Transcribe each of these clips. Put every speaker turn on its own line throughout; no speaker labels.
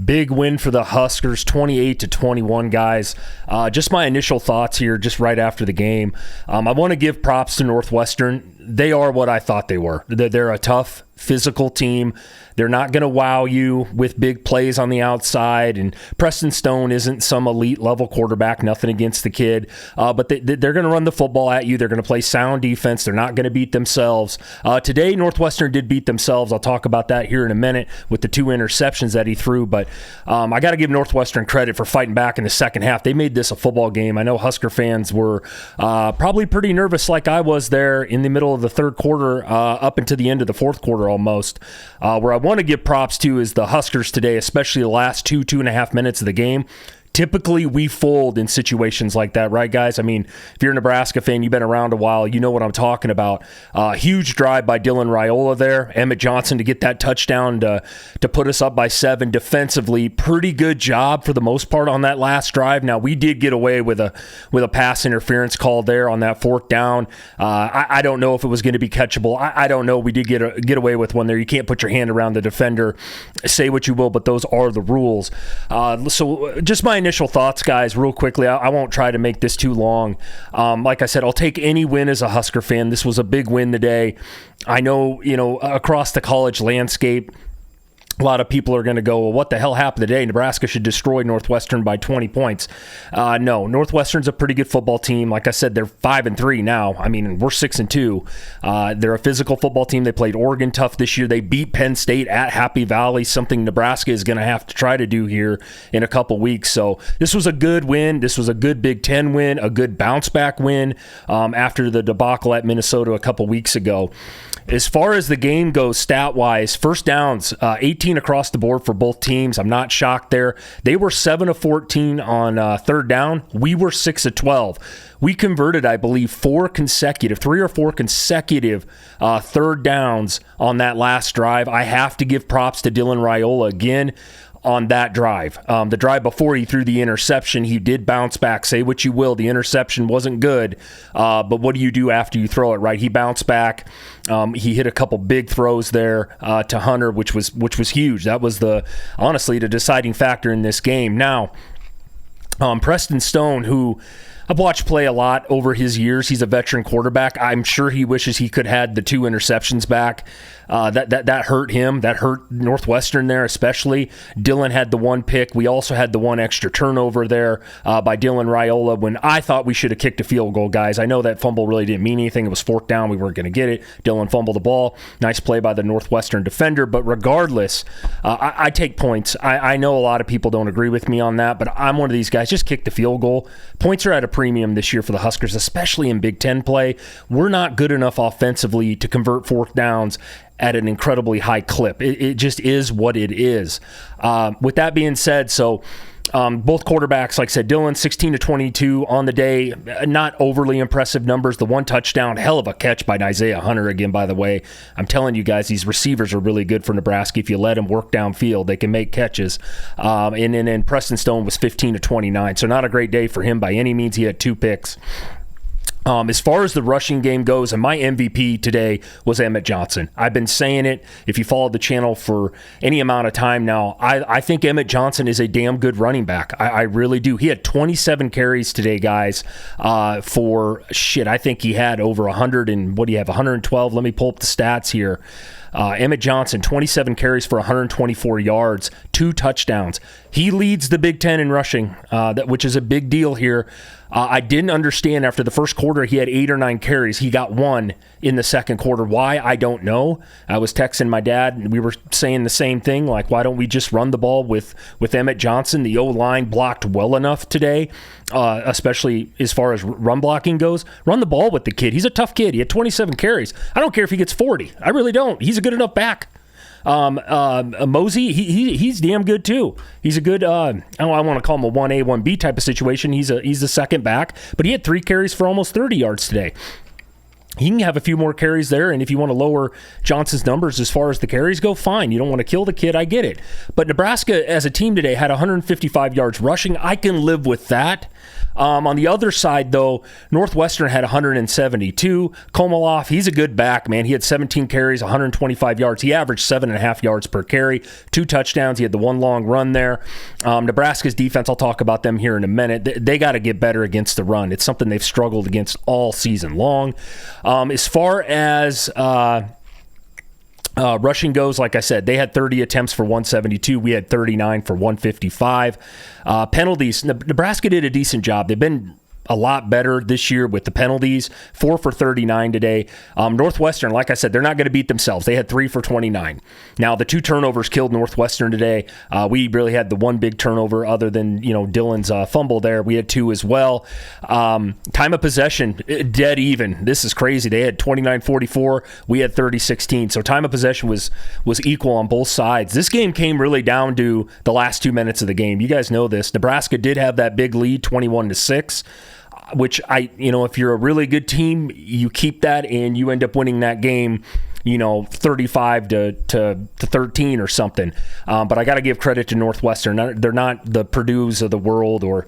Big win for the Huskers, 28-21, guys. Just my initial thoughts here, just right after the game. I want to give props to Northwestern. They are what I thought they were. They're a tough, physical team. They're not going to wow you with big plays on the outside, and Preston Stone isn't some elite-level quarterback, nothing against the kid, but they're going to run the football at you. They're going to play sound defense. They're not going to beat themselves. Today, Northwestern did beat themselves. I'll talk about that here in a minute with the 2 interceptions that he threw, but I got to give Northwestern credit for fighting back in the second half. They made this a football game. I know Husker fans were probably pretty nervous like I was there in the middle of the third quarter up into the end of the fourth quarter almost. Where I want to give props to is the Huskers today, especially the last 2.5 minutes of the game. Typically, we fold in situations like that, right, guys? I mean, if you're a Nebraska fan, you've been around a while, you know what I'm talking about. Huge drive by Dylan Raiola there. Emmett Johnson to get that touchdown to put us up by 7 defensively. Pretty good job for the most part on that last drive. Now, we did get away with a pass interference call there on that 4th down. I don't know if it was going to be catchable. I don't know. We did get away with one there. You can't put your hand around the defender. Say what you will, but those are the rules. So just my initial thoughts, guys, real quickly. I won't try to make this too long. Like I said, I'll take any win as a Husker fan. This was a big win today. I know, across the college landscape, a lot of people are going to go, well, what the hell happened today? Nebraska should destroy Northwestern by 20 points. No, Northwestern's a pretty good football team. Like I said, they're 5-3 now. I mean, we're 6-2. They're a physical football team. They played Oregon tough this year. They beat Penn State at Happy Valley, something Nebraska is going to have to try to do here in a couple weeks. So this was a good win. This was a good Big Ten win, a good bounce-back win after the debacle at Minnesota a couple weeks ago. As far as the game goes stat-wise, first downs, 18 across the board for both teams. I'm not shocked there. They were 7 of 14 on third down. We were 6 of 12. We converted, I believe, 3 or 4 consecutive third downs on that last drive. I have to give props to Dylan Raiola again on that drive. The drive before he threw the interception, he did bounce back. Say what you will, the interception wasn't good, but what do you do after you throw it, right? He bounced back. He hit a couple big throws there to Hunter, which was huge. That was honestly the deciding factor in this game. Now, Preston Stone, who I've watched play a lot over his years. He's a veteran quarterback. I'm sure he wishes he could have had the 2 interceptions back. That hurt him. That hurt Northwestern there especially. Dylan had the 1 pick. We also had the 1 extra turnover there by Dylan Raiola when I thought we should have kicked a field goal, guys. I know that fumble really didn't mean anything. It was 4th down. We weren't going to get it. Dylan fumbled the ball. Nice play by the Northwestern defender. But regardless, I take points. I know a lot of people don't agree with me on that, but I'm one of these guys. Just kick the field goal. Points are at a premium this year for the Huskers, especially in Big Ten play. We're not good enough offensively to convert 4th downs at an incredibly high clip. It just is what it is. With that being said, both quarterbacks, like I said, Dylan 16-22 on the day, not overly impressive numbers. The 1 touchdown, hell of a catch by Isaiah Hunter again, by the way. I'm telling you guys, these receivers are really good for Nebraska. If you let them work downfield, they can make catches. And then Preston Stone was 15-29, so not a great day for him by any means. He had 2 picks. As far as the rushing game goes, and my MVP today was Emmett Johnson. I've been saying it. If you followed the channel for any amount of time now, I think Emmett Johnson is a damn good running back. I really do. He had 27 carries today, guys, I think he had over 100 and, 112? Let me pull up the stats here. Emmett Johnson, 27 carries for 124 yards, 2 touchdowns. He leads the Big Ten in rushing, which is a big deal here. I didn't understand after the first quarter he had 8 or 9 carries. He got 1 in the second quarter. Why? I don't know. I was texting my dad, and we were saying the same thing, like, why don't we just run the ball with Emmett Johnson? The O-line blocked well enough today, especially as far as run blocking goes. Run the ball with the kid. He's a tough kid. He had 27 carries. I don't care if he gets 40. I really don't. He's a good enough back. Mosey, he's damn good too. He's a good, I want to call him a 1A, 1B type of situation. He's the second back, but he had 3 carries for almost 30 yards today. He can have a few more carries there, and if you want to lower Johnson's numbers as far as the carries go, fine. You don't want to kill the kid, I get it. But Nebraska as a team today had 155 yards rushing. I can live with that. On the other side, though, Northwestern had 172. Komoloff, he's a good back, man. He had 17 carries, 125 yards. He averaged 7.5 yards per carry, 2 touchdowns. He had the one long run there. Nebraska's defense, I'll talk about them here in a minute. They got to get better against the run. It's something they've struggled against all season long. As far as rushing goes, like I said, they had 30 attempts for 172. We had 39 for 155. Penalties, Nebraska did a decent job. They've been a lot better this year with the penalties. 4 for 39 today. Northwestern, like I said, they're not going to beat themselves. They had 3 for 29. Now, the 2 turnovers killed Northwestern today. We really had the one big turnover other than, Dylan's fumble there. We had 2 as well. Time of possession, dead even. This is crazy. They had 29-44. We had 30-16. So time of possession was equal on both sides. This game came really down to the last 2 minutes of the game. You guys know this. Nebraska did have that big lead, 21-6. Which if you're a really good team, you keep that and you end up winning that game, 35 to 13 or something. But I got to give credit to Northwestern. They're not the Purdue's of the world or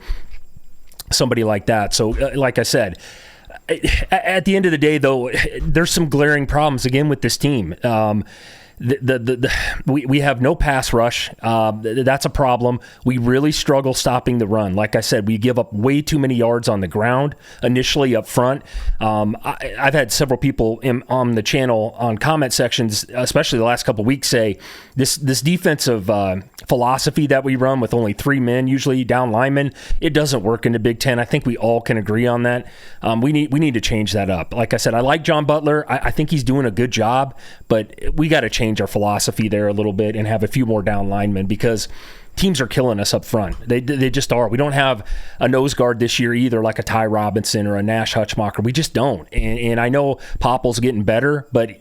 somebody like that. So, like I said, at the end of the day, though, there's some glaring problems again with this team. We have no pass rush. That's a problem. We really struggle stopping the run. Like I said, we give up way too many yards on the ground initially up front. I've had several people on the channel on comment sections, especially the last couple of weeks, say this defensive philosophy that we run with only 3 men, usually down linemen, it doesn't work in the Big Ten. I think we all can agree on that. We need to change that up. Like I said, I like John Butler. I think he's doing a good job, but we got to change our philosophy there a little bit and have a few more down linemen because teams are killing us up front. They just are. We don't have a nose guard this year either, like a Ty Robinson or a Nash Hutchmacher. We just don't. And I know Popple's getting better, but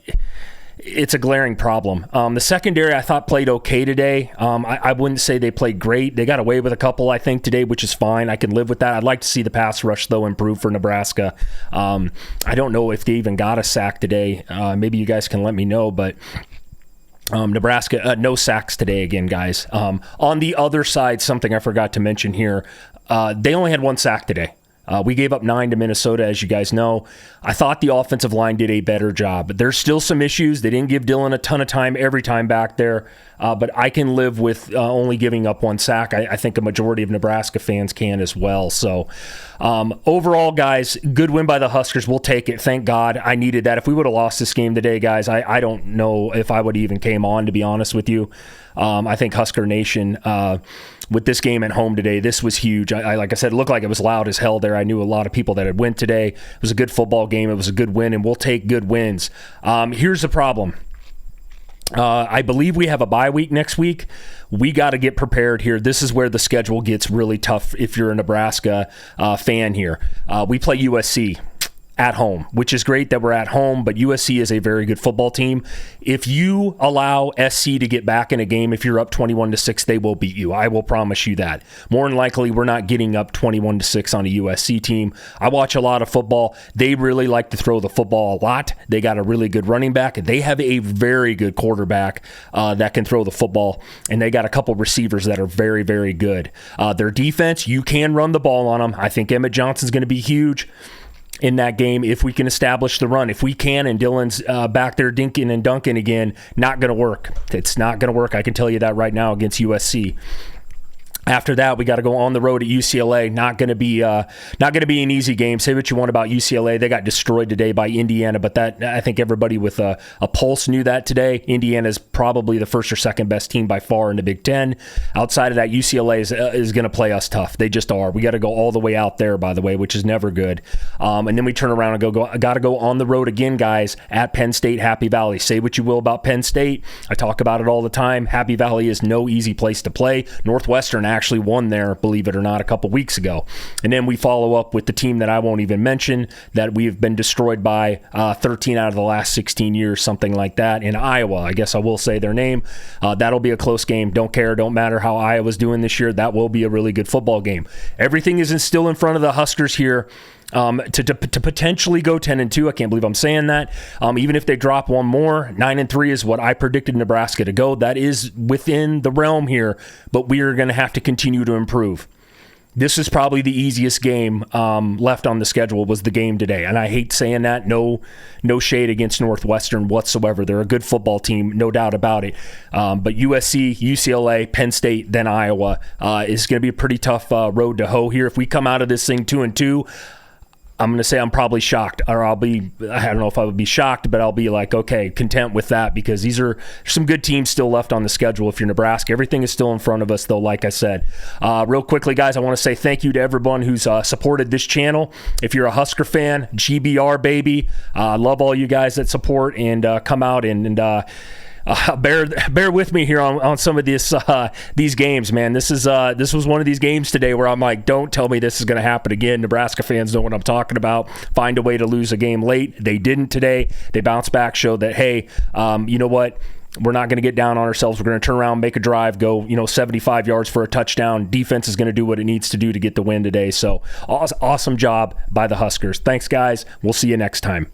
it's a glaring problem. The secondary I thought played okay today. I wouldn't say they played great. They got away with a couple, I think, today, which is fine. I can live with that. I'd like to see the pass rush, though, improve for Nebraska. I don't know if they even got a sack today. Maybe you guys can let me know, but Nebraska, no sacks today again, guys. On the other side, something I forgot to mention here, they only had 1 sack today. We gave up 9 to Minnesota, as you guys know. I thought the offensive line did a better job, but there's still some issues. They didn't give Dylan a ton of time every time back there, but I can live with only giving up 1 sack. I think a majority of Nebraska fans can as well. So overall, guys, good win by the Huskers. We'll take it. Thank God. I needed that. If we would have lost this game today, guys, I don't know if I would even came on, to be honest with you. I think Husker Nation, with this game at home today, this was huge. Like I said, it looked like it was loud as hell there. I knew a lot of people that had went today. It was a good football game. It was a good win, and we'll take good wins. Here's the problem. I believe we have a bye week next week. We got to get prepared here. This is where the schedule gets really tough if you're a Nebraska fan here. We play USC at home, which is great that we're at home, but USC is a very good football team. If you allow SC to get back in a game, if you're up 21-6, they will beat you. I will promise you that. More than likely, we're not getting up 21-6 on a USC team. I watch a lot of football. They really like to throw the football a lot. They got a really good running back. They have a very good quarterback that can throw the football, and they got a couple receivers that are very, very good. Their defense, you can run the ball on them. I think Emmett Johnson's going to be huge in that game if we can establish the run. If we can, and Dylan's back there dinking and dunking again, not going to work. It's not going to work. I can tell you that right now against USC. After that, we got to go on the road at UCLA. Not going to be an easy game. Say what you want about UCLA. They got destroyed today by Indiana, but that I think everybody with a pulse knew that today. Indiana is probably the first or second best team by far in the Big Ten. Outside of that, UCLA is going to play us tough. They just are. We got to go all the way out there, by the way, which is never good. And then we turn around and got to go on the road again, guys, at Penn State, Happy Valley. Say what you will about Penn State. I talk about it all the time. Happy Valley is no easy place to play. Northwestern actually won there, believe it or not, a couple weeks ago. And then we follow up with the team that I won't even mention that we have been destroyed by 13 out of the last 16 years, something like that, in Iowa. I guess I will say their name. That'll be a close game. Don't care, don't matter how Iowa's doing this year. That will be a really good football game. Everything is still in front of the Huskers here. To potentially go 10-2. I can't believe I'm saying that. Even if they drop one more, 9-3 is what I predicted Nebraska to go. That is within the realm here, but we are going to have to continue to improve. this is probably the easiest game left on the schedule was the game today. And I hate saying that. No shade against Northwestern whatsoever. They're a good football team, no doubt about it. But USC, UCLA, Penn State, then Iowa is going to be a pretty tough road to hoe here. If we come out of this thing 2-2, I'm going to say I'm probably shocked, or I don't know if I would be shocked, but I'll be like, okay, content with that, because these are some good teams still left on the schedule. If you're Nebraska, everything is still in front of us, though, like I said. Real quickly, guys, I want to say thank you to everyone who's supported this channel. If you're a Husker fan, GBR, baby. I love all you guys that support and come out and bear with me here on some of these games, man. This was one of these games today where I'm like, don't tell me this is going to happen again. Nebraska fans know what I'm talking about. Find a way to lose a game late. They didn't today. They bounced back, showed that, hey, you know what? We're not going to get down on ourselves. We're going to turn around, make a drive, go 75 yards for a touchdown. Defense is going to do what it needs to do to get the win today. So awesome job by the Huskers. Thanks, guys. We'll see you next time.